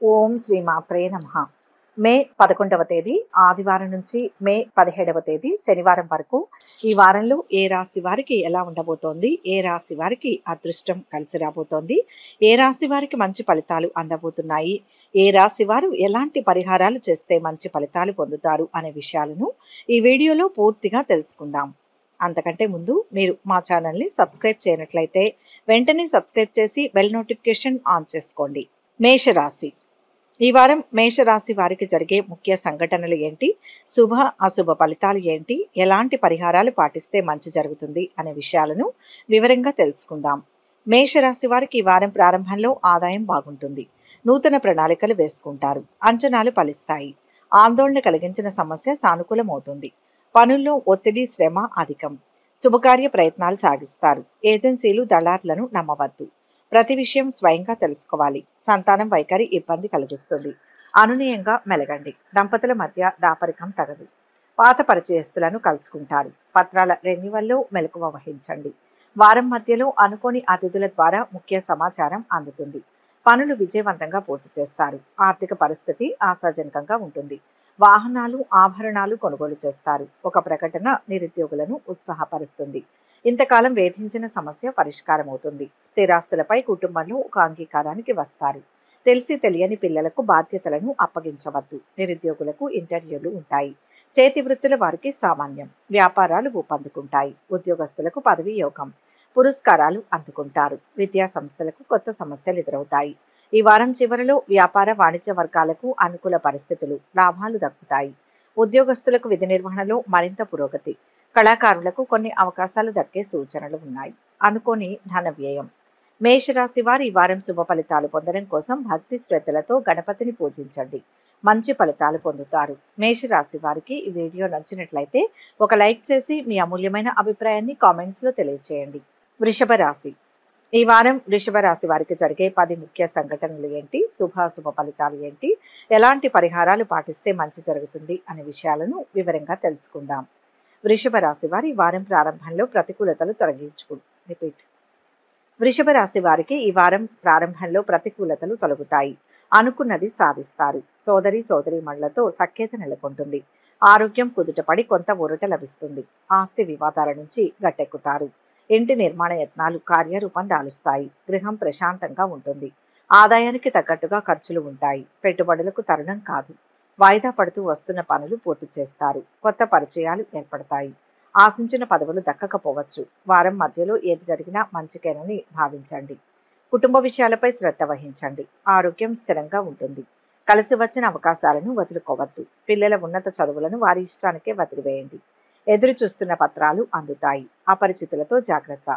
ఓం శ్రీ మాత్రే నమః. మే 11వ తేదీ ఆదివారం నుంచి మే 17వ తేదీ శనివారం వరకు ఈ వారంలో ఏ రాశి వారికి ఎలా ఉండబోతోంది, ఏ రాశి వారికి అదృష్టం కలిసి రాబోతోంది, ఏ రాశి వారికి మంచి ఫలితాలు అందబోతున్నాయి, ఏ రాశి వారు ఎలాంటి పరిహారాలు చేస్తే మంచి ఫలితాలు పొందుతారు అనే విషయాలను ఈ వీడియోలో పూర్తిగా తెలుసుకుందాం. అంతకంటే ముందు మీరు మా ఛానల్ని సబ్స్క్రైబ్ చేయనట్లయితే వెంటనే సబ్స్క్రైబ్ చేసి బెల్ నోటిఫికేషన్ ఆన్ చేసుకోండి. మేషరాశి. ఈ వారం మేషరాశి వారికి జరిగే ముఖ్య సంఘటనలు ఏంటి, శుభ అశుభ ఫలితాలు ఏంటి, ఎలాంటి పరిహారాలు పాటిస్తే మంచి జరుగుతుంది అనే విషయాలను వివరంగా తెలుసుకుందాం. మేషరాశి వారికి ఈ వారం ప్రారంభంలో ఆదాయం బాగుంటుంది. నూతన ప్రణాళికలు వేసుకుంటారు. అంచనాలు ఫలిస్తాయి. ఆందోళన కలిగించిన సమస్య సానుకూలమవుతుంది. పనుల్లో ఒత్తిడి శ్రమ అధికం. శుభకార్య ప్రయత్నాలు సాగిస్తారు. ఏజెన్సీలు దళార్లను నమ్మవద్దు. ప్రతి విషయం స్వయంగా తెలుసుకోవాలి. సంతానం వైఖరి ఇబ్బంది కలిగిస్తుంది. అనునయంగా మెలగండి. దంపతుల మధ్య దాపరికం తగదు. పాత పరిచయస్తులను కలుసుకుంటారు. పత్రాల రెన్యువల్లో మెలకువ వహించండి. వారం మధ్యలో అనుకోని అతిథుల ద్వారా ముఖ్య సమాచారం అందుతుంది. పనులు విజయవంతంగా పూర్తి చేస్తారు. ఆర్థిక పరిస్థితి ఆశాజనకంగా ఉంటుంది. వాహనాలు ఆభరణాలు కొనుగోలు చేస్తారు. ఒక ప్రకటన నిరుద్యోగులను ఉత్సాహపరుస్తుంది. ఇంతకాలం వేధించిన సమస్య పరిష్కారం అవుతుంది. స్థిరాస్తులపై కుటుంబంలో ఒక అంగీకారానికి వస్తారు. తెలిసి తెలియని పిల్లలకు బాధ్యతలను అప్పగించవద్దు. నిరుద్యోగులకు ఇంటర్వ్యూలు ఉంటాయి. చేతి వృత్తుల వారికి సామాన్యం. వ్యాపారాలు ఊపందుకుంటాయి. ఉద్యోగస్తులకు పదవి యోగం. పురస్కారాలు అందుకుంటారు. విద్యా సంస్థలకు కొత్త సమస్యలు ఎదురవుతాయి. ఈ వారం చివరిలో వ్యాపార వాణిజ్య వర్గాలకు అనుకూల పరిస్థితులు, లాభాలు దక్కుతాయి. ఉద్యోగస్తులకు విధి నిర్వహణలో మరింత పురోగతి. కళాకారులకు కొన్ని అవకాశాలు దక్కే సూచనలు ఉన్నాయి. అనుకోని ధన వ్యయం. మేషరాశి వారు ఈ వారం శుభ ఫలితాలు పొందడం కోసం భక్తి శ్రద్ధలతో గణపతిని పూజించండి. మంచి ఫలితాలు పొందుతారు. మేషరాశి వారికి ఈ వీడియో నచ్చినట్లయితే ఒక లైక్ చేసి మీ అమూల్యమైన అభిప్రాయాన్ని కామెంట్స్లో తెలియచేయండి. వృషభ రాశి. ఈ వారం వృషభ రాశి వారికి జరిగే 10 ముఖ్య సంఘటనలు ఏంటి, శుభాశుభ ఫలితాలు ఏంటి, ఎలాంటి పరిహారాలు పాటిస్తే మంచి జరుగుతుంది అనే విషయాలను వివరంగా తెలుసుకుందాం. వృషభ రాశి వారి ఈ వారం ప్రారంభంలో ప్రతికూలతలు వృషభ రాశి వారికి ఈ వారం ప్రారంభంలో ప్రతికూలతలు తొలగుతాయి. అనుకున్నది సాధిస్తారు. సోదరీమణులతో సఖ్యత నెలకొంటుంది. ఆరోగ్యం కుదుటపడి కొంత ఊరట లభిస్తుంది. ఆస్తి వివాదాల నుంచి గట్టెక్కుతారు. ఇంటి నిర్మాణ యత్నాలు కార్యరూపం దాలుస్తాయి. గృహం ప్రశాంతంగా ఉంటుంది. ఆదాయానికి తగ్గట్టుగా ఖర్చులు ఉంటాయి. పెట్టుబడులకు తరుణం కాదు. వాయిదా పడుతూ వస్తున్న పనులు పూర్తి చేస్తారు. కొత్త పరిచయాలు ఏర్పడతాయి. ఆశించిన పదవులు దక్కకపోవచ్చు. వారం మధ్యలో ఏది జరిగినా మంచికేనని భావించండి. కుటుంబ విషయాలపై శ్రద్ధ వహించండి. ఆరోగ్యం స్థిరంగా ఉంటుంది. కలిసి వచ్చిన అవకాశాలను వదులుకోవద్దు. పిల్లల ఉన్నత చదువులను వారి ఇష్టానికే వదిలివేయండి. ఎదురు చూస్తున్న పత్రాలు అందుతాయి. అపరిచితులతో జాగ్రత్త.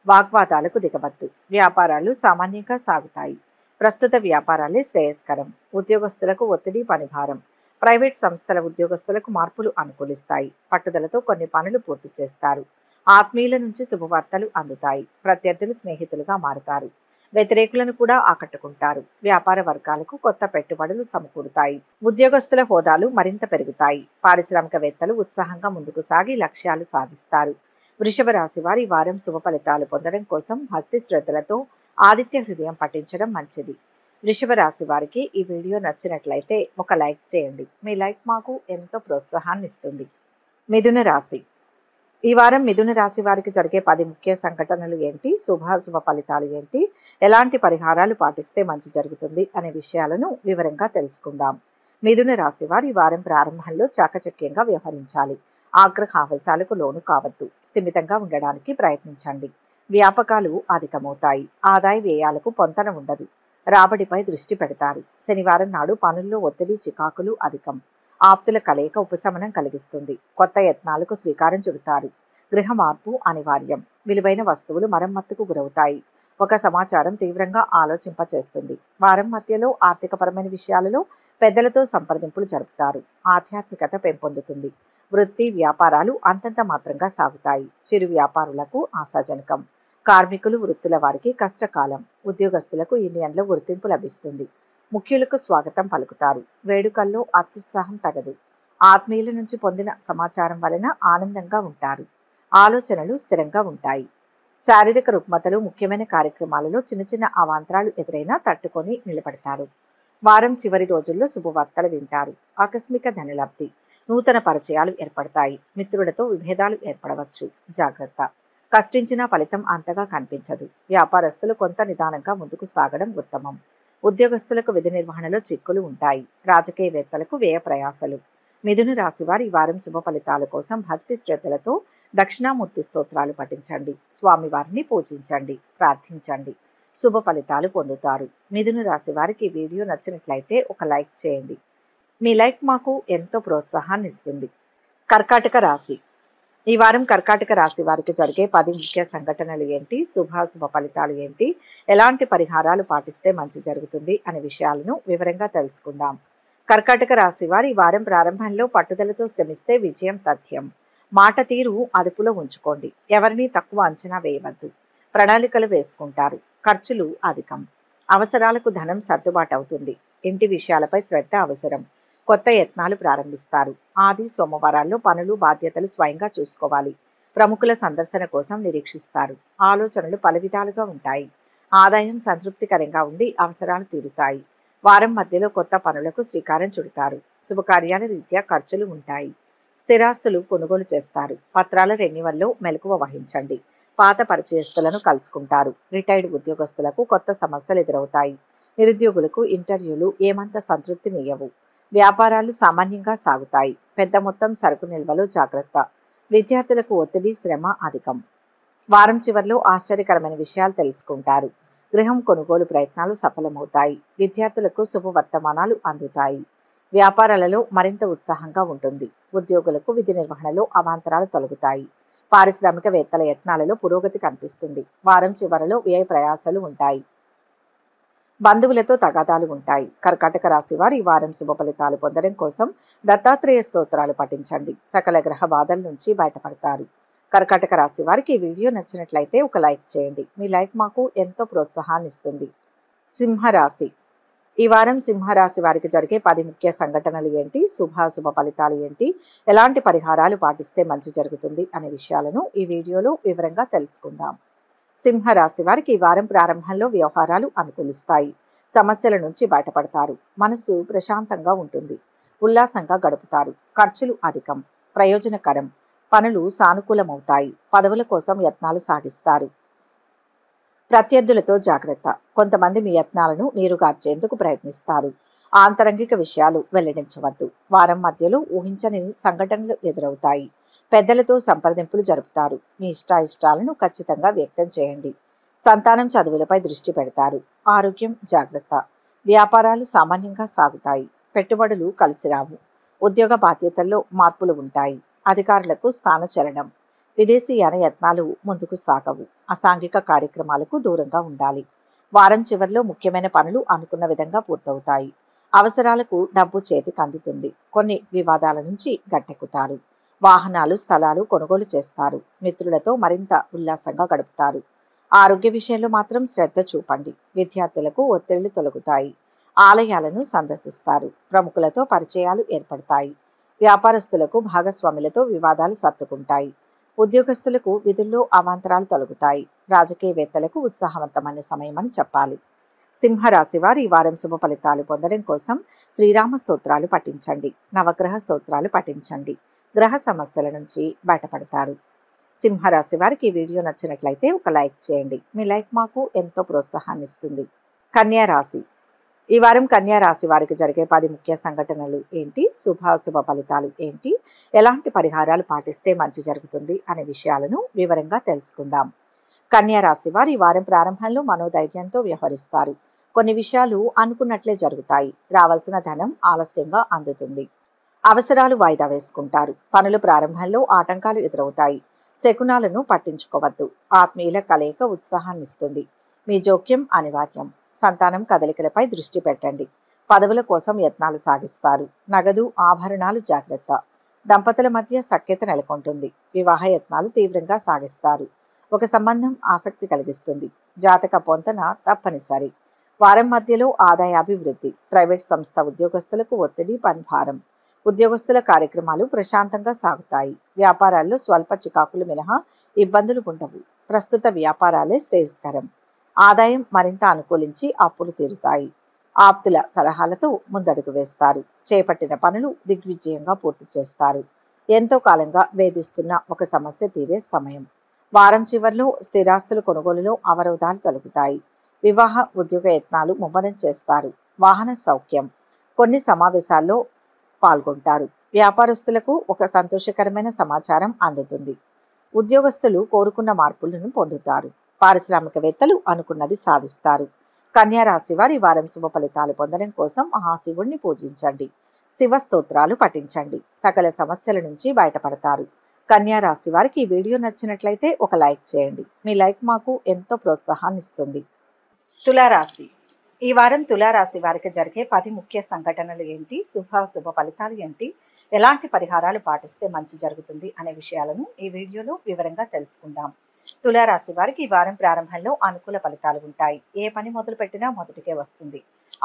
వాగ్వాదాలకు దిగవద్దు. వ్యాపారాలు సామాన్యంగా సాగుతాయి. ప్రస్తుత వ్యాపారాలే శ్రేయస్కరం. ఉద్యోగస్తులకు ఒత్తిడి పనిభారం. ప్రైవేట్ సంస్థల ఉద్యోగస్తులకు మార్పులు అనుకూలిస్తాయి. పట్టుదలతో కొన్ని పనులు పూర్తి చేస్తారు. ఆత్మీయుల నుంచి శుభవార్తలు అందుతాయి. ప్రత్యర్థులు స్నేహితులుగా మారుతారు. వ్యతిరేకులను కూడా ఆకట్టుకుంటారు. వ్యాపార వర్గాలకు కొత్త పెట్టుబడులు సమకూరుతాయి. ఉద్యోగస్తుల హోదాలు మరింత పెరుగుతాయి. పారిశ్రామికవేత్తలు ఉత్సాహంగా ముందుకు సాగి లక్ష్యాలు సాధిస్తారు. వృషభ రాశి వారి ఈ వారం శుభ ఫలితాలు పొందడం కోసం భక్తి శ్రద్ధలతో ఆదిత్య హృదయం పఠించడం మంచిది. వృషభ రాశి వారికి ఈ వీడియో నచ్చినట్లయితే ఒక లైక్ చేయండి. మీ లైక్ మాకు ఎంతో ప్రోత్సాహాన్ని ఇస్తుంది. మిథున రాశి. ఈ వారం మిథున రాశి వారికి జరిగే 10 ముఖ్య సంఘటనలు ఏంటి, శుభాశుభ ఫలితాలు ఏంటి, ఎలాంటి పరిహారాలు పాటిస్తే మంచి జరుగుతుంది అనే విషయాలను వివరంగా తెలుసుకుందాం. మిథున రాశి వారు ఈ వారం ప్రారంభంలో చాకచక్యంగా వ్యవహరించాలి. ఆగ్రహావేశాలకు లోను కావద్దు. స్థిమితంగా ఉండడానికి ప్రయత్నించండి. వ్యాపకాలు అధికమవుతాయి. ఆదాయ వ్యయాలకు పొంతన ఉండదు. రాబడిపై దృష్టి పెడతారు. శనివారం నాడు పనుల్లో ఒత్తిడి చికాకులు అధికం. ఆప్తుల కలయిక ఉపశమనం కలిగిస్తుంది. కొత్త యత్నాలకు శ్రీకారం చుడతారు. గృహ మార్పు అనివార్యం. విలువైన వస్తువులు మరమ్మతుకు గురవుతాయి. ఒక సమాచారం తీవ్రంగా ఆలోచింపచేస్తుంది. వారం మధ్యలో ఆర్థికపరమైన విషయాలలో పెద్దలతో సంప్రదింపులు జరుపుతారు. ఆధ్యాత్మికత పెంపొందుతుంది. వృత్తి వ్యాపారాలు అంతంత మాత్రంగా సాగుతాయి. చిరు వ్యాపారులకు ఆశాజనకం. కార్మికులు వృత్తుల వారికి కష్టకాలం. ఉద్యోగస్తులకు యూనియన్లో గుర్తింపు లభిస్తుంది. ముఖ్యులకు స్వాగతం పలుకుతారు. వేడుకల్లో అత్యుత్సాహం తగదు. ఆత్మీయుల నుంచి పొందిన సమాచారం వలన ఆనందంగా ఉంటారు. ఆలోచనలు స్థిరంగా ఉంటాయి. శారీరక రుగ్మతలు ముఖ్యమైన కార్యక్రమాలలో చిన్న చిన్న అవాంతరాలు ఎదురైనా తట్టుకొని నిలబడతారు. వారం చివరి రోజుల్లో శుభవార్తలు వింటారు. ఆకస్మిక ధనలబ్ధి, నూతన పరిచయాలు ఏర్పడతాయి. మిత్రులతో విభేదాలు ఏర్పడవచ్చు. జాగ్రత్త. కష్టించిన ఫలితం అంతగా కనిపించదు. వ్యాపారస్తులు కొంత నిదానంగా ముందుకు సాగడం ఉత్తమం. ఉద్యోగస్తులకు విధి నిర్వహణలో చిక్కులు ఉంటాయి. రాజకీయవేత్తలకు వ్యయ ప్రయాసలు. మిథున రాశి వారి ఈ వారం శుభ ఫలితాల కోసం భక్తి శ్రద్ధలతో దక్షిణామూర్తి స్తోత్రాలు పఠించండి. స్వామివారిని పూజించండి, ప్రార్థించండి. శుభ ఫలితాలు పొందుతారు. మిథున రాశి వారికి ఈ వీడియో నచ్చినట్లయితే ఒక లైక్ చేయండి. మీ లైక్ మాకు ఎంతో ప్రోత్సాహాన్ని ఇస్తుంది. కర్కాటక రాశి. ఈ వారం కర్కాటక రాశి వారికి జరిగే 10 ముఖ్య సంఘటనలు ఏంటి, శుభాశుభ ఫలితాలు ఏంటి, ఎలాంటి పరిహారాలు పాటిస్తే మంచి జరుగుతుంది అనే విషయాలను వివరంగా తెలుసుకుందాం. కర్కాటక రాశి వారు ఈ వారం ప్రారంభంలో పట్టుదలతో శ్రమిస్తే విజయం తథ్యం. మాట తీరు అదుపులో ఉంచుకోండి. ఎవరిని తక్కువ అంచనా వేయవద్దు. ప్రణాళికలు వేసుకుంటారు. ఖర్చులు అధికం. అవసరాలకు ధనం సర్దుబాటు అవుతుంది. ఇంటి విషయాలపై శ్రద్ధ అవసరం. కొత్త యత్నాలు ప్రారంభిస్తారు. ఆది సోమవారాల్లో పనులు బాధ్యతలు స్వయంగా చూసుకోవాలి. ప్రముఖుల సందర్శన కోసం నిరీక్షిస్తారు. ఆలోచనలు పలు విధాలుగా ఉంటాయి. ఆదాయం సంతృప్తికరంగా ఉండి అవసరాలు తీరుతాయి. వారం మధ్యలో కొత్త పనులకు శ్రీకారం చుడతారు. శుభకార్యాల రీత్యా ఖర్చులు ఉంటాయి. స్థిరాస్తులు కొనుగోలు చేస్తారు. పత్రాల రెన్యువల్లో మెలకువ వహించండి. పాత పరిచయస్తులను కలుసుకుంటారు. రిటైర్డ్ ఉద్యోగస్తులకు కొత్త సమస్యలు ఎదురవుతాయి. నిరుద్యోగులకు ఇంటర్వ్యూలు ఏమంత సంతృప్తినియ్యవు. వ్యాపారాలు సామాన్యంగా సాగుతాయి. పెద్ద మొత్తం సరుకు నిల్వలో జాగ్రత్త. విద్యార్థులకు ఒత్తిడి, శ్రమ అధికం. వారం చివర్లో ఆశ్చర్యకరమైన విషయాలు తెలుసుకుంటారు. గృహం కొనుగోలు ప్రయత్నాలు సఫలమవుతాయి. విద్యార్థులకు శుభవర్తమానాలు అందుతాయి. వ్యాపారాలలో మరింత ఉత్సాహంగా ఉంటుంది. ఉద్యోగులకు విధి నిర్వహణలో అవాంతరాలు తొలగుతాయి. పారిశ్రామికవేత్తల యత్నాలలో పురోగతి కనిపిస్తుంది. వారం చివరలో వ్యయ ప్రయాసాలు ఉంటాయి. బంధువులతో తగాదాలు ఉంటాయి. కర్కాటక రాశి వారు ఈ వారం శుభ ఫలితాలు పొందడం కోసం దత్తాత్రేయ స్తోత్రాలు పఠించండి. సకల గ్రహ బాధల నుంచి బయటపడతారు. కర్కాటక రాశి వారికి ఈ వీడియో నచ్చినట్లయితే ఒక లైక్ చేయండి. మీ లైక్ మాకు ఎంతో ప్రోత్సాహాన్ని ఇస్తుంది. సింహరాశి. ఈ వారం సింహరాశి వారికి జరిగే 10 ముఖ్య సంఘటనలు ఏంటి, శుభాశుభ ఫలితాలు ఏంటి, ఎలాంటి పరిహారాలు పాటిస్తే మంచి జరుగుతుంది అనే విషయాలను ఈ వీడియోలో వివరంగా తెలుసుకుందాం. సింహరాశి వారికి ఈ వారం ప్రారంభంలో వ్యవహారాలు అనుకూలిస్తాయి. సమస్యల నుంచి బయటపడతారు. మనసు ప్రశాంతంగా ఉంటుంది. ఉల్లాసంగా గడుపుతారు. ఖర్చులు అధికం. ప్రయోజనకరం. పనులు సానుకూలమవుతాయి. పదవుల కోసం యత్నాలు సాగిస్తారు. ప్రత్యర్థులతో జాగ్రత్త. కొంతమంది మీ యత్నాలను నీరుగార్చేందుకు ప్రయత్నిస్తారు. ఆంతరంగిక విషయాలు వెల్లడించవద్దు. వారం మధ్యలో ఊహించని సంఘటనలు ఎదురవుతాయి. పెద్దలతో సంప్రదింపులు జరుపుతారు. మీ ఇష్టాయిష్టాలను ఖచ్చితంగా వ్యక్తం చేయండి. సంతానం చదువులపై దృష్టి పెడతారు. ఆరోగ్యం జాగ్రత్త. వ్యాపారాలు సామాన్యంగా సాగుతాయి. పెట్టుబడులు కలిసిరావు. ఉద్యోగ బాధ్యతల్లో మార్పులు ఉంటాయి. అధికారులకు స్థానచలనం. విదేశీయాన యత్నాలు ముందుకు సాగవు. అసాంఘిక కార్యక్రమాలకు దూరంగా ఉండాలి. వారం చివరిలో ముఖ్యమైన పనులు అనుకున్న విధంగా పూర్తవుతాయి. అవసరాలకు డబ్బు చేతికి అందుతుంది. కొన్ని వివాదాల నుంచి గట్టెక్కుతారు. వాహనాలు, స్థలాలు కొనుగోలు చేస్తారు. మిత్రులతో మరింత ఉల్లాసంగా గడుపుతారు. ఆరోగ్య విషయంలో మాత్రం శ్రద్ధ చూపండి. విద్యార్థులకు ఒత్తిళ్లు తొలగుతాయి. ఆలయాలను సందర్శిస్తారు. ప్రముఖులతో పరిచయాలు ఏర్పడతాయి. వ్యాపారస్తులకు భాగస్వాములతో వివాదాలు సర్దుకుంటాయి. ఉద్యోగస్తులకు విధుల్లో అవాంతరాలు తొలగుతాయి. రాజకీయవేత్తలకు ఉత్సాహవంతమైన సమయమని చెప్పాలి. సింహరాశి వారు ఈ వారం శుభ ఫలితాలు పొందడం కోసం శ్రీరామ స్తోత్రాలు పఠించండి. నవగ్రహ స్తోత్రాలు పఠించండి. గ్రహ సమస్యల నుంచి బయటపడతారు. సింహరాశి వారికి ఈ వీడియో నచ్చినట్లయితే ఒక లైక్ చేయండి. మీ లైక్ మాకు ఎంతో ప్రోత్సాహాన్ని ఇస్తుంది. కన్యా రాశి. ఈ వారం కన్యా రాశి వారికి జరిగే 10 ముఖ్య సంఘటనలు ఏంటి, శుభాశుభ ఫలితాలు ఏంటి, ఎలాంటి పరిహారాలు పాటిస్తే మంచి జరుగుతుంది అనే విషయాలను వివరంగా తెలుసుకుందాం. కన్యా రాశి వారు ఈ వారం ప్రారంభంలో మనోధైర్యంతో వ్యవహరిస్తారు. కొన్ని విషయాలు అనుకున్నట్లే జరుగుతాయి. రావాల్సిన ధనం ఆలస్యంగా అందుతుంది. అవసరాలు వాయిదా వేసుకుంటారు. పనుల ప్రారంభంలో ఆటంకాలు ఎదురవుతాయి. శకునాలను పట్టించుకోవద్దు. ఆత్మీయుల కలయిక ఉత్సాహాన్నిస్తుంది. మీ జోక్యం అనివార్యం. సంతానం కదలికలపై దృష్టి పెట్టండి. పదవుల కోసం యత్నాలు సాగిస్తారు. నగదు, ఆభరణాలు జాగ్రత్త. దంపతుల మధ్య సఖ్యత నెలకొంటుంది. వివాహ యత్నాలు తీవ్రంగా సాగిస్తారు. ఒక సంబంధం ఆసక్తి కలిగిస్తుంది. జాతక పొంతన తప్పనిసరి. వారం మధ్యలో ఆదాయాభివృద్ధి. ప్రైవేట్ సంస్థ ఉద్యోగస్తులకు ఒత్తిడి, పనిభారం. ఉద్యోగస్తుల కార్యక్రమాలు ప్రశాంతంగా సాగుతాయి. వ్యాపారాల్లో స్వల్ప చికాకులు మినహా ఇబ్బందులు ఉండవు. ప్రస్తుత వ్యాపారాలే శ్రేయస్కరం. ఆదాయం మరింత అనుకూలించి అప్పులు తీరుతాయి. ఆప్తుల సలహాలతో ముందడుగు వేస్తారు. చేపట్టిన పనులు దిగ్విజయంగా పూర్తి చేస్తారు. ఎంతో కాలంగా వేధిస్తున్న ఒక సమస్య తీరే సమయం. వారం చివర్లో స్థిరాస్తుల కొనుగోలులో అవరోధాలు తొలగుతాయి. వివాహ ఉద్యోగ యత్నాలు ముమ్మరం చేస్తారు. వాహన సౌఖ్యం. కొన్ని సమావేశాల్లో పాల్గొంటారు. వ్యాపారస్తులకు ఒక సంతోషకరమైన సమాచారం అందుతుంది. ఉద్యోగస్తులు కోరుకున్న మార్పులను పొందుతారు. పారిశ్రామికవేత్తలు అనుకున్నది సాధిస్తారు. కన్యా రాశి వారి వారం శుభ ఫలితాలు పొందడం కోసం మహాశివుణ్ణి పూజించండి. శివ స్తోత్రాలు పఠించండి. సకల సమస్యల నుంచి బయటపడతారు. కన్యా రాశి వారికి ఈ వీడియో నచ్చినట్లయితే ఒక లైక్ చేయండి. మీ లైక్ మాకు ఎంతో ప్రోత్సాహాన్ని ఇస్తుంది. తులారాశి. ఈ వారం తులారాశి వారికి జరిగే 10 ముఖ్య సంఘటనలు ఏంటి, శుభ ఫలితాలు ఏంటి, ఎలాంటి పరిహారాలు పాటిస్తే మంచి జరుగుతుంది అనే విషయాలను ఈ వీడియోలో వివరంగా తెలుసుకుందాం. తులారాశి వారికి ఈ వారం ప్రారంభంలో అనుకూల ఫలితాలు ఉంటాయి. ఏ పని మొదలు పెట్టినా మొదటికే వస్తుంది.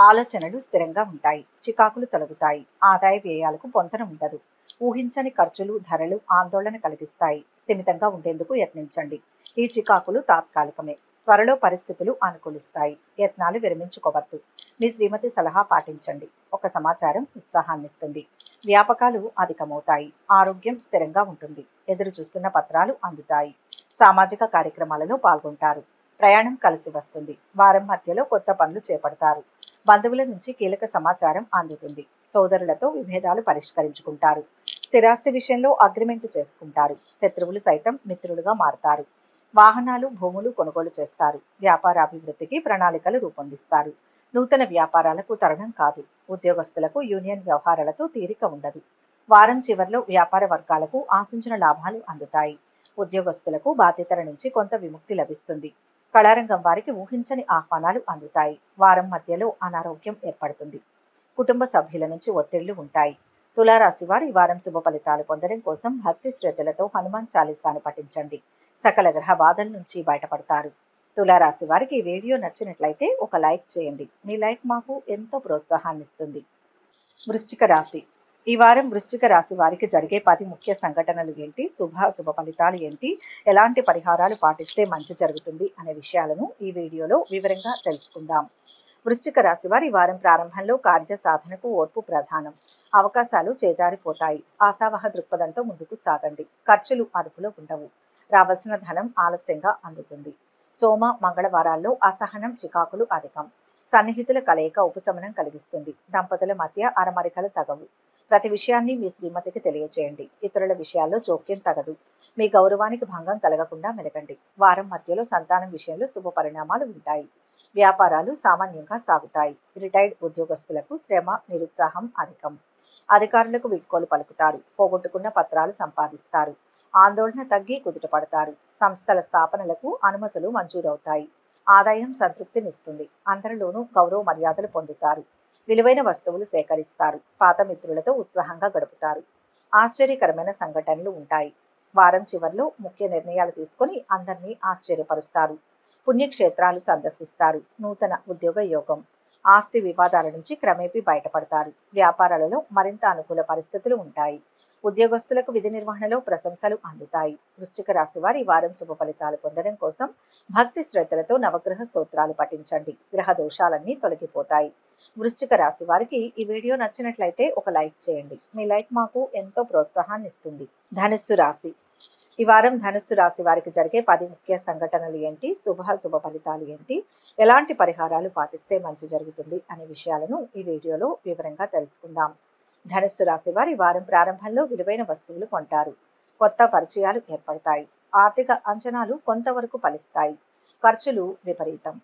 ఆలోచనలు స్థిరంగా ఉంటాయి. చికాకులు తొలగుతాయి. ఆదాయ వ్యయాలకు పొంతన ఉండదు. ఊహించని ఖర్చులు, ధరలు ఆందోళన కలిగిస్తాయి. స్థిమితంగా ఉండేందుకు యత్నించండి. ఈ చికాకులు తాత్కాలికమే. త్వరలో పరిస్థితులు అనుకూలిస్తాయి. యత్నాలు విరమించుకోవద్దు. మీ శ్రీమతి సలహా పాటించండి. ఒక సమాచారం ఉత్సాహాన్నిస్తుంది. వ్యాపకాలు అధికమవుతాయి. ఆరోగ్యం స్థిరంగా ఉంటుంది. ఎదురు చూస్తున్న పత్రాలు అందుతాయి. సామాజిక కార్యక్రమాలలో పాల్గొంటారు. ప్రయాణం కలిసి వస్తుంది. వారం మధ్యలో కొత్త పనులు చేపడతారు. బంధువుల నుంచి కీలక సమాచారం అందుతుంది. సోదరులతో విభేదాలు పరిష్కరించుకుంటారు. స్థిరాస్తి విషయంలో అగ్రిమెంట్ చేసుకుంటారు. శత్రువులు సైతం మిత్రులుగా మారతారు. వాహనాలు, భూములు కొనుగోలు చేస్తారు. వ్యాపార అభివృద్ధికి ప్రణాళికలు రూపొందిస్తారు. నూతన వ్యాపారాలకు తరుణం కాదు. ఉద్యోగస్తులకు యూనియన్ వ్యవహారాలతో తీరిక ఉండదు. వారం చివర్లో వ్యాపార వర్గాలకు ఆశించిన లాభాలు అందుతాయి. ఉద్యోగస్తులకు బాధ్యతల నుంచి కొంత విముక్తి లభిస్తుంది. కళారంగం వారికి ఊహించని ఆహ్వానాలు అందుతాయి. వారం మధ్యలో అనారోగ్యం ఏర్పడుతుంది. కుటుంబ సభ్యుల నుంచి ఒత్తిళ్లు ఉంటాయి. తులారాశి వారు ఈ వారం శుభ ఫలితాలు పొందడం కోసం భక్తి శ్రద్ధలతో హనుమాన్ చాలీసాను పఠించండి. సకల గ్రహ బాధల నుంచి బయటపడతారు. తులారాశి వారికి ఈ వీడియో నచ్చినట్లయితే ఒక లైక్ చేయండి. మీ లైక్ మాకు ఎంతో ప్రోత్సాహాన్ని ఇస్తుంది. వృశ్చిక రాశి. ఈ వారం వృశ్చిక రాశి వారికి జరిగే 10 ముఖ్య సంఘటనలు ఏంటి, శుభ ఫలితాలు ఏంటి, ఎలాంటి పరిహారాలు పాటిస్తే మంచి జరుగుతుంది అనే విషయాలను ఈ వీడియోలో వివరంగా తెలుసుకుందాం. వృశ్చిక రాశి వారి వారం ప్రారంభంలో కార్య సాధనకు ఓర్పు ప్రధానం. అవకాశాలు చేజారిపోతాయి. ఆశావహ దృక్పథంతో ముందుకు సాగండి. ఖర్చులు అదుపులో ఉండవు. రావాల్సిన ధనం ఆలస్యంగా అందుతుంది. సోమ, మంగళవారాల్లో అసహనం, చికాకులు అధికం. సన్నిహితుల కలయిక ఉపశమనం కలిగిస్తుంది. దంపతుల మధ్య అరమరికలు తగవు. ప్రతి విషయాన్ని మీ శ్రీమతికి తెలియచేయండి. ఇతరుల విషయాల్లో జోక్యం తగదు. మీ గౌరవానికి భంగం కలగకుండా మెలగండి. వారం మధ్యలో సంతానం విషయంలో శుభ పరిణామాలు ఉంటాయి. వ్యాపారాలు సామాన్యంగా సాగుతాయి. రిటైర్డ్ ఉద్యోగస్తులకు శ్రమ, నిరుత్సాహం అధికం. అధికారులకు వీడ్కోలు పలుకుతారు. పోగొట్టుకున్న పత్రాలు సంపాదిస్తారు. ఆందోళన తగ్గి కుదుట పడతారు. సంస్థల స్థాపనలకు అనుమతులు మంజూరవుతాయి. ఆదాయం సంతృప్తినిస్తుంది. అందరిలోనూ గౌరవ మర్యాదలు పొందుతారు. విలువైన వస్తువులు సేకరిస్తారు. పాత మిత్రులతో ఉత్సాహంగా గడుపుతారు. ఆశ్చర్యకరమైన సంఘటనలు ఉంటాయి. వారం చివర్లో ముఖ్య నిర్ణయాలు తీసుకొని అందరినీ ఆశ్చర్యపరుస్తారు. పుణ్యక్షేత్రాలు సందర్శిస్తారు. నూతన ఉద్యోగ యోగం. ఆస్తి వివాదాల నుంచి క్రమేపీ బయటపడతారు. వ్యాపారాలలో మరింత అనుకూల పరిస్థితులు ఉంటాయి. ఉద్యోగస్తులకు విధి నిర్వహణలో ప్రశంసలు అందుతాయి. వృశ్చిక రాశి వారి ఈ వారం శుభ ఫలితాలు పొందడం కోసం భక్తి శ్రద్ధలతో నవగ్రహ స్తోత్రాలు పఠించండి. గ్రహ దోషాలన్నీ తొలగిపోతాయి. వృశ్చిక రాశి వారికి ఈ వీడియో నచ్చినట్లయితే ఒక లైక్ చేయండి. మీ లైక్ మాకు ఎంతో ప్రోత్సాహాన్ని ఇస్తుంది. ధనుస్సు రాశి. ఈ వారం ధనుస్సు రాశి వారికి జరిగే 10 ముఖ్య సంఘటనలు ఏంటి, శుభ ఫలితాలు ఏంటి, ఎలాంటి పరిహారాలు పాటిస్తే మంచి జరుగుతుంది అనే విషయాలను ఈ వీడియోలో వివరంగా తెలుసుకుందాం. ధనుస్సు రాశి వారి వారం ప్రారంభంలో విలువైన వస్తువులు కొంటారు. కొత్త పరిచయాలు ఏర్పడతాయి. ఆర్థిక అంచనాలు కొంతవరకు ఫలిస్తాయి. ఖర్చులు విపరీతం.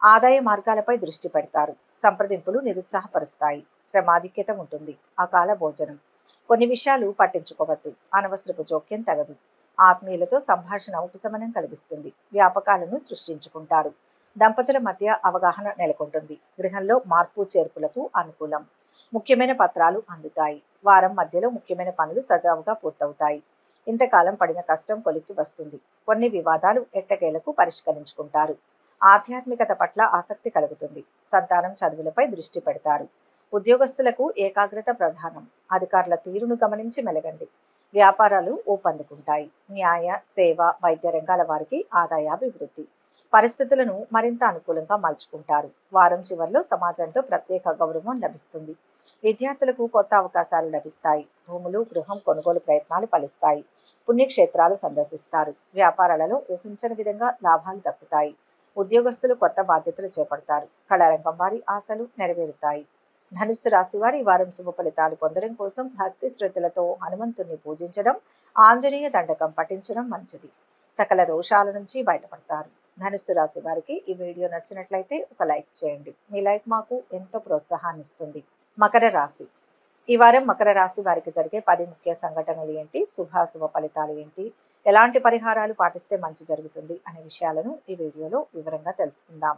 ఆదాయ మార్గాలపై దృష్టి పెడతారు. సంప్రదింపులు నిరుత్సాహపరుస్తాయి. శ్రమాధిక్యత ఉంటుంది. అకాల భోజనం. కొన్ని విషయాలు పట్టించుకోవద్దు. అనవసరపు జోక్యం తగదు. ఆత్మీయులతో సంభాషణ ఉపశమనం కలిగిస్తుంది. వ్యాపకాలను సృష్టించుకుంటారు. దంపతుల మధ్య అవగాహన నెలకొంటుంది. గృహంలో మార్పు చేర్పులకు అనుకూలం. ముఖ్యమైన పత్రాలు అందుతాయి. వారం మధ్యలో ముఖ్యమైన పనులు సజావుగా పూర్తవుతాయి. ఇంతకాలం పడిన కష్టం కొలిక్కి వస్తుంది. కొన్ని వివాదాలు ఎట్టకేలకు పరిష్కరించుకుంటారు. ఆధ్యాత్మికత పట్ల ఆసక్తి కలుగుతుంది. సంతానం చదువులపై దృష్టి పెడతారు. ఉద్యోగస్తులకు ఏకాగ్రత ప్రధానం. అధికారుల తీరును గమనించి మెలగండి. వ్యాపారాలు ఊపందుకుంటాయి. న్యాయ, సేవ, వైద్య రంగాల వారికి ఆదాయాభివృద్ధి. పరిస్థితులను మరింత అనుకూలంగా మలుచుకుంటారు. వారం చివరిలో సమాజంలో ప్రత్యేక గౌరవం లభిస్తుంది. విద్యార్థులకు కొత్త అవకాశాలు లభిస్తాయి. భూములు, గృహం కొనుగోలు ప్రయత్నాలు ఫలిస్తాయి. పుణ్యక్షేత్రాలు సందర్శిస్తారు. వ్యాపారాలలో ఊహించని విధంగా లాభాలు దక్కుతాయి. ఉద్యోగస్తులు కొత్త బాధ్యతలు చేపడతారు. కళారంగం వారి ఆశలు నెరవేరుతాయి. ధనుస్సు రాశి వారి ఈ వారం శుభ ఫలితాలు పొందడం కోసం భక్తి శ్రద్ధలతో హనుమంతుణ్ణి పూజించడం, ఆంజనేయ దండకం పఠించడం మంచిది. సకల దోషాల నుంచి బయటపడతారు. ధనుస్సు రాశి వారికి ఈ వీడియో నచ్చినట్లయితే ఒక లైక్ చేయండి. మీ లైక్ మాకు ఎంతో ప్రోత్సాహాన్ని ఇస్తుంది. మకర రాశి. ఈ వారం మకర రాశి వారికి జరిగే 10 ముఖ్య సంఘటనలు ఏంటి, శుభాశుభ ఫలితాలు ఏంటి, ఎలాంటి పరిహారాలు పాటిస్తే మంచి జరుగుతుంది అనే విషయాలను ఈ వీడియోలో వివరంగా తెలుసుకుందాం.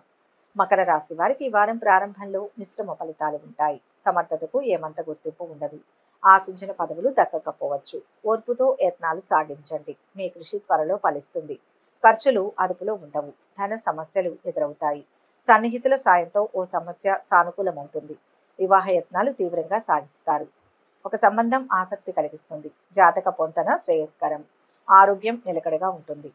మకర రాశి వారికి ఈ వారం ప్రారంభంలో మిశ్రమ ఫలితాలు ఉంటాయి. సమర్థతకు ఏమంత గుర్తింపు ఉండదు. ఆశించిన పదవులు దక్కకపోవచ్చు. ఓర్పుతో యత్నాలు సాగించండి. మీ కృషి త్వరలో ఫలిస్తుంది. ఖర్చులు అదుపులో ఉండవు. ధన సమస్యలు ఎదురవుతాయి. సన్నిహితుల సాయంతో ఓ సమస్య సానుకూలమవుతుంది. వివాహ యత్నాలు తీవ్రంగా సాగిస్తారు. ఒక సంబంధం ఆసక్తి కలిగిస్తుంది. జాతక పొంతన శ్రేయస్కరం. ఆరోగ్యం నిలకడగా ఉంటుంది.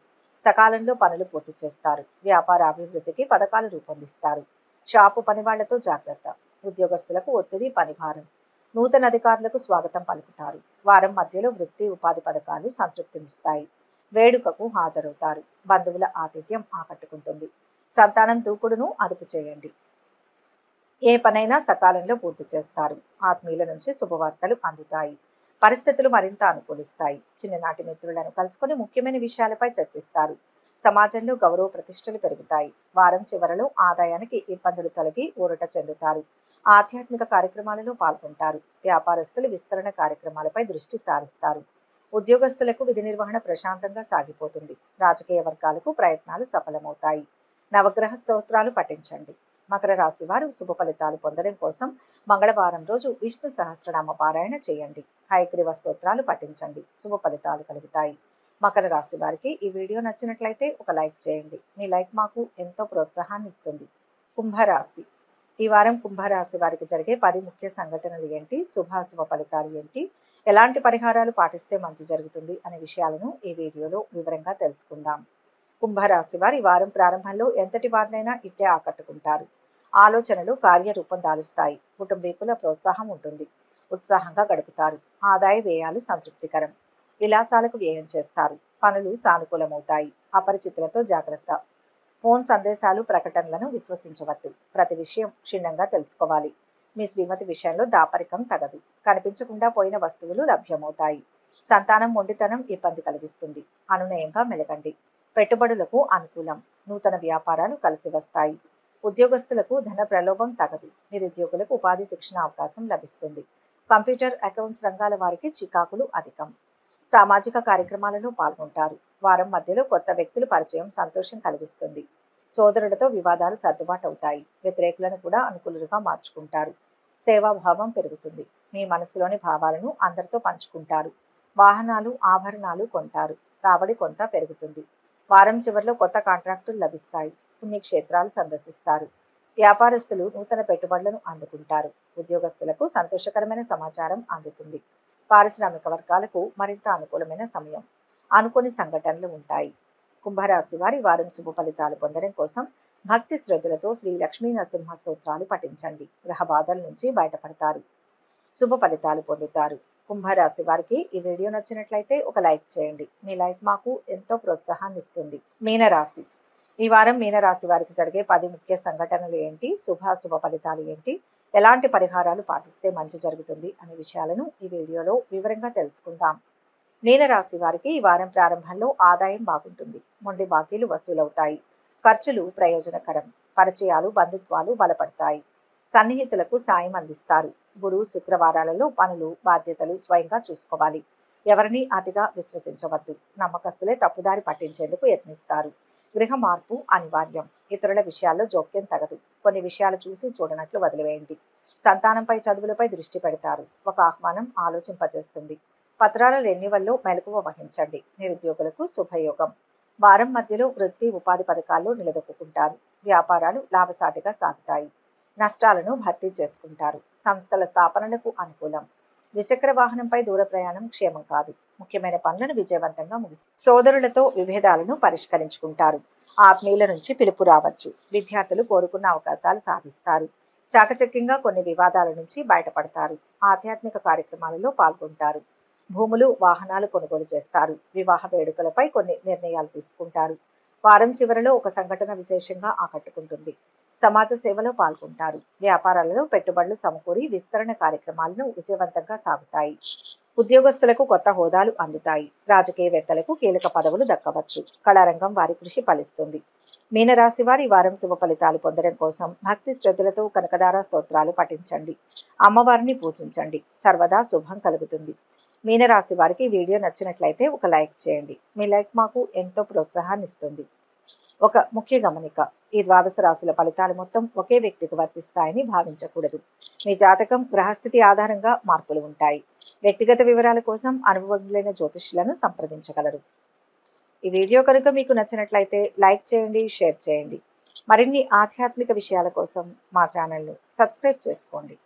సకాలంలో పనులు పూర్తి చేస్తారు. వ్యాపార అభివృద్ధికి పథకాలు రూపొందిస్తారు. షాపు పనివాళ్లతో జాగ్రత్త. ఉద్యోగస్తులకు ఒత్తిడి, పనిభారం. నూతన అధికారులకు స్వాగతం పలుకుతారు. వారం మధ్యలో వృత్తి, ఉపాధి పథకాలు సంతృప్తినిస్తాయి. వేడుకకు హాజరవుతారు. బంధువుల ఆతిథ్యం ఆకట్టుకుంటుంది. సంతానం దూకుడును అదుపు చేయండి. ఏ పనైనా సకాలంలో పూర్తి చేస్తారు. ఆత్మీయుల నుంచి శుభవార్తలు అందుతాయి. పరిస్థితులు మరింత అనుకూలిస్తాయి. చిన్ననాటి మిత్రులను కలుసుకొని ముఖ్యమైన విషయాలపై చర్చిస్తారు. సమాజంలో గౌరవ ప్రతిష్టలు పెరుగుతాయి. వారం చివరలో ఆదాయానికి ఇబ్బందులు తొలగి ఊరట చెందుతారు. ఆధ్యాత్మిక కార్యక్రమాలలో పాల్గొంటారు. వ్యాపారస్తులు విస్తరణ కార్యక్రమాలపై దృష్టి సారిస్తారు. ఉద్యోగస్తులకు విధి నిర్వహణ ప్రశాంతంగా సాగిపోతుంది. రాజకీయ వర్గాలకు ప్రయత్నాలు సఫలమవుతాయి. నవగ్రహ స్తోత్రాలు పఠించండి. మకర రాశి వారు శుభ ఫలితాలు పొందడం కోసం మంగళవారం రోజు విష్ణు సహస్రనామ పారాయణ చేయండి. హయగ్రీవ స్తోత్రాలు పఠించండి. శుభ ఫలితాలు కలుగుతాయి. మకర రాశి వారికి ఈ వీడియో నచ్చినట్లయితే ఒక లైక్ చేయండి. మీ లైక్ మాకు ఎంతో ప్రోత్సాహాన్ని ఇస్తుంది. కుంభరాశి. ఈ వారం కుంభరాశి వారికి జరిగే 10 ముఖ్య సంఘటనలు ఏంటి, శుభాశుభ ఫలితాలు ఏంటి, ఎలాంటి పరిహారాలు పాటిస్తే మంచి జరుగుతుంది అనే విషయాలను ఈ వీడియోలో వివరంగా తెలుసుకుందాం. కుంభరాశి వారి వారం ప్రారంభంలో ఎంతటి వారినైనా ఇట్టే ఆకట్టుకుంటారు. ఆలోచనలు కార్యరూపం దాలుస్తాయి. కుటుంబీకుల ప్రోత్సాహం ఉంటుంది. ఉత్సాహంగా గడుపుతారు. ఆదాయ వ్యయాలు సంతృప్తికరం. విలాసాలకు వ్యయం చేస్తారు. పనులు సానుకూలమవుతాయి. అపరిచితులతో జాగ్రత్త. ఫోన్ సందేశాలు, ప్రకటనలను విశ్వసించవద్దు. ప్రతి విషయం క్షుణ్ణంగా తెలుసుకోవాలి. మీ శ్రీమతి విషయంలో దాపరికం తగదు. కనిపించకుండా పోయిన వస్తువులు లభ్యమవుతాయి. సంతానం మొండితనం ఇబ్బంది కలిగిస్తుంది. అనునయంగా మెలగండి. పెట్టుబడులకు అనుకూలం. నూతన వ్యాపారాలు కలిసి వస్తాయి. ఉద్యోగస్తులకు ధన ప్రలోభం తగదు. నిరుద్యోగులకు ఉపాధి శిక్షణ అవకాశం లభిస్తుంది. కంప్యూటర్, అకౌంట్స్ రంగాల వారికి చికాకులు అధికం. సామాజిక కార్యక్రమాలలో పాల్గొంటారు. వారం మధ్యలో కొత్త వ్యక్తులు పరిచయం సంతోషం కలిగిస్తుంది. సోదరులతో వివాదాలు సర్దుబాటు అవుతాయి. వ్యతిరేకులను కూడా అనుకూలుగా మార్చుకుంటారు. సేవాభావం పెరుగుతుంది. మీ మనసులోని భావాలను అందరితో పంచుకుంటారు. వాహనాలు, ఆభరణాలు కొంటారు. రాబడి కొంత పెరుగుతుంది. వారం చివరిలో కొత్త కాంట్రాక్టులు లభిస్తాయి. పుణ్యక్షేత్రాలు సందర్శిస్తారు. వ్యాపారస్తులు నూతన పెట్టుబడులను అందుకుంటారు. ఉద్యోగస్తులకు సంతోషకరమైన సమాచారం అందుతుంది. పారిశ్రామిక వర్గాలకు మరింత అనుకూలమైన సమయం. అనుకోని సంఘటనలు ఉంటాయి. కుంభరాశి వారి వారం శుభ ఫలితాలు పొందడం కోసం భక్తి శ్రద్ధలతో శ్రీ లక్ష్మీ నరసింహ స్తోత్రాలు పఠించండి. గ్రహ బాధల నుంచి బయటపడతారు. శుభ ఫలితాలు పొందుతారు. కుంభరాశి వారికి ఈ వీడియో నచ్చినట్లయితే ఒక లైక్ చేయండి. మీ లైక్ మాకు ఎంతో ప్రోత్సాహాన్ని ఇస్తుంది. మీనరాశి. ఈ వారం మీనరాశి వారికి జరిగే 10 ముఖ్య సంఘటనలు ఏంటి, శుభాశుభ ఫలితాలు ఏంటి, ఎలాంటి పరిహారాలు పాటిస్తే మంచి జరుగుతుంది అనే విషయాలను ఈ వీడియోలో వివరంగా తెలుసుకుందాం. మీనరాశి వారికి ఈ వారం ప్రారంభంలో ఆదాయం బాగుంటుంది. మొండి బాకీలు వసూలవుతాయి. ఖర్చులు ప్రయోజనకరం. పరిచయాలు, బంధుత్వాలు బలపడతాయి. సన్నిహితులకు సాయం అందిస్తారు. గురు, శుక్రవారాలలో పనులు, బాధ్యతలు స్వయంగా చూసుకోవాలి. ఎవరిని అతిగా విశ్వసించవద్దు. నమ్మకస్తులే తప్పుదారి పట్టించేందుకు యత్నిస్తారు. గృహ మార్పు అనివార్యం. ఇతరుల విషయాల్లో జోక్యం తగదు. కొన్ని విషయాలు చూసి చూడనట్లు వదిలివేయండి. సంతానంపై, చదువులపై దృష్టి పెడతారు. ఒక ఆహ్వానం ఆలోచింపజేస్తుంది. పత్రాల రెన్యువల్లో మెలకువ వహించండి. నిరుద్యోగులకు శుభయోగం. వారం మధ్యలో వృత్తి, ఉపాధి పథకాల్లో నిలదొక్కుంటారు. వ్యాపారాలు లాభసాటిగా సాగుతాయి. నష్టాలను భర్తీ చేసుకుంటారు. సంస్థల స్థాపనలకు అనుకూలం. ద్విచక్ర వాహనంపై దూర ప్రయాణం క్షేమం కాదు. ముఖ్యమైన పనులను విజయవంతంగా ముగిస్తారు. సోదరులతో విభేదాలను పరిష్కరించుకుంటారు. ఆత్మీయుల నుంచి పిలుపు రావచ్చు. విద్యార్థులు కోరుకున్న అవకాశాలు సాధిస్తారు. చాకచక్యంగా కొన్ని వివాదాల నుంచి బయటపడతారు. ఆధ్యాత్మిక కార్యక్రమాలలో పాల్గొంటారు. భూములు, వాహనాలు కొనుగోలు చేస్తారు. వివాహ వేడుకలపై కొన్ని నిర్ణయాలు తీసుకుంటారు. వారం చివరలో ఒక సంఘటన విశేషంగా ఆకట్టుకుంటుంది. సమాజ సేవలో పాల్గొంటారు. వ్యాపారాలలో పెట్టుబడులు సమకూరి విస్తరణ కార్యక్రమాలను విజయవంతంగా సాగుతాయి. ఉద్యోగస్తులకు కొత్త హోదాలు అందుతాయి. రాజకీయవేత్తలకు కీలక పదవులు దక్కవచ్చు. కళారంగం వారి కృషి ఫలిస్తుంది. మీనరాశి వారి వారం శుభ ఫలితాలు పొందడం కోసం భక్తి శ్రద్ధలతో కనకదార స్తోత్రాలు పఠించండి. అమ్మవారిని పూజించండి. సర్వదా శుభం కలుగుతుంది. మీనరాశి వారికి వీడియో నచ్చినట్లయితే ఒక లైక్ చేయండి. మీ లైక్ మాకు ఎంతో ప్రోత్సాహాన్ని ఇస్తుంది. ఒక ముఖ్య గమనిక, ఈ ద్వాదశ రాశుల ఫలితాలు మొత్తం ఒకే వ్యక్తికి వర్తిస్తాయని భావించకూడదు. మీ జాతకం, గ్రహస్థితి ఆధారంగా మార్పులు ఉంటాయి. వ్యక్తిగత వివరాల కోసం అనుభవజ్ఞులైన జ్యోతిష్యులను సంప్రదించగలరు. ఈ వీడియో కనుక మీకు నచ్చినట్లయితే లైక్ చేయండి, షేర్ చేయండి. మరిన్ని ఆధ్యాత్మిక విషయాల కోసం మా ఛానల్ను సబ్స్క్రైబ్ చేసుకోండి.